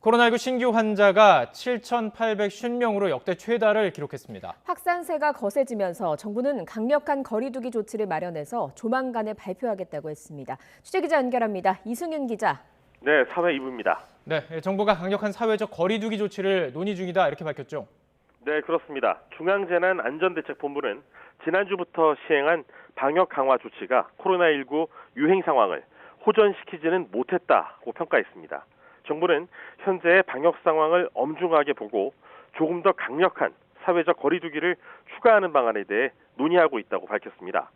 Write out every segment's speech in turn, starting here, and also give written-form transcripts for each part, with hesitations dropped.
코로나19 신규 환자가 7,850명으로 역대 최다를 기록했습니다. 확산세가 거세지면서 정부는 강력한 거리 두기 조치를 마련해서 조만간에 발표하겠다고 했습니다. 취재기자 연결합니다. 이승윤 기자. 네, 사회 2부입니다. 네, 정부가 강력한 사회적 거리 두기 조치를 논의 중이다 이렇게 밝혔죠. 네, 그렇습니다. 중앙재난안전대책본부는 지난주부터 시행한 방역 강화 조치가 코로나19 유행 상황을 호전시키지는 못했다고 평가했습니다. 정부는 현재의 방역 상황을 엄중하게 보고 조금 더 강력한 사회적 거리 두기를 추가하는 방안에 대해 논의하고 있다고 밝혔습니다.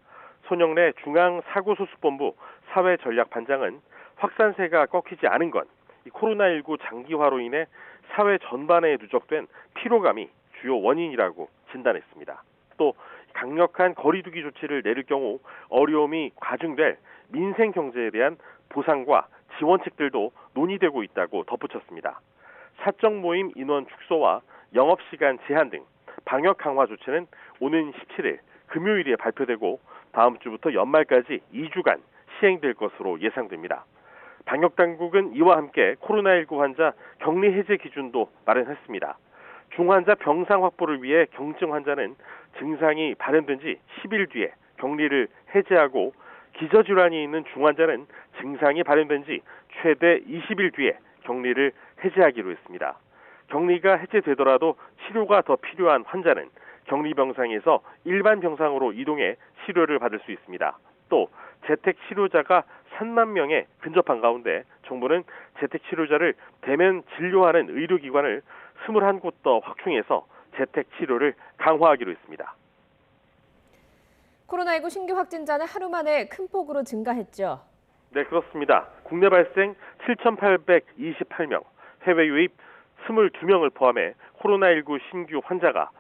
손영래 중앙사고수습본부 사회전략반장은 확산세가 꺾이지 않은 건 이 코로나19 장기화로 인해 사회 전반에 누적된 피로감이 주요 원인이라고 진단했습니다. 또 강력한 거리 두기 조치를 내릴 경우 어려움이 가중될 민생 경제에 대한 보상과 지원책들도 논의되고 있다고 덧붙였습니다. 사적 모임 인원 축소와 영업시간 제한 등 방역 강화 조치는 오는 17일 금요일에 발표되고 다음 주부터 연말까지 2주간 시행될 것으로 예상됩니다. 방역당국은 이와 함께 코로나19 환자 격리 해제 기준도 마련했습니다. 중환자 병상 확보를 위해 경증 환자는 증상이 발현된 지 10일 뒤에 격리를 해제하고 기저질환이 있는 중환자는 증상이 발현된 지 최대 20일 뒤에 격리를 해제하기로 했습니다. 격리가 해제되더라도 치료가 더 필요한 환자는 격리병상에서 일반 병상으로 이동해 치료를 받을 수 있습니다. 또 재택 치료자가 3만 명에 근접한 가운데 정부는 재택 치료자를 대면 진료하는 의료기관을 21곳 더 확충해서 재택 치료를 강화하기로 했습니다. 코로나19 신규 확진자는 하루 만에 큰 폭으로 증가했죠. 네, 그렇습니다. 국내 발생 7,828명, 해외 유입 22명을 포함해 코로나19 신규 환자가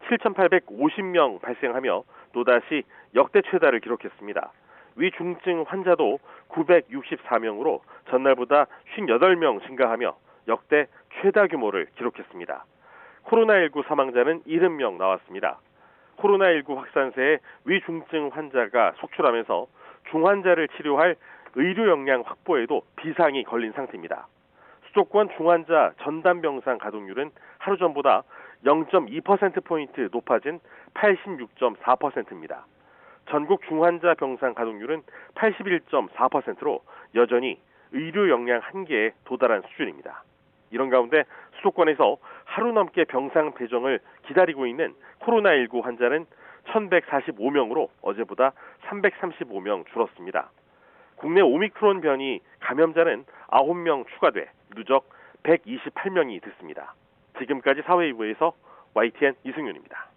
7,850명 발생하며 또다시 역대 최다를 기록했습니다. 위중증 환자도 964명으로 전날보다 58명 증가하며 역대 최다 규모를 기록했습니다. 코로나19 사망자는 70명 나왔습니다. 코로나19 확산세에 위중증 환자가 속출하면서 중환자를 치료할 의료 역량 확보에도 비상이 걸린 상태입니다. 수도권 중환자 전담병상 가동률은 하루 전보다 0.2%포인트 높아진 86.4%입니다. 전국 중환자 병상 가동률은 81.4%로 여전히 의료 역량 한계에 도달한 수준입니다. 이런 가운데 수도권에서 하루 넘게 병상 배정을 기다리고 있는 코로나19 환자는 1,145명으로 어제보다 335명 줄었습니다. 국내 오미크론 변이 감염자는 9명 추가돼 누적 128명이 됐습니다. 지금까지 사회 2부에서 YTN 이승윤입니다.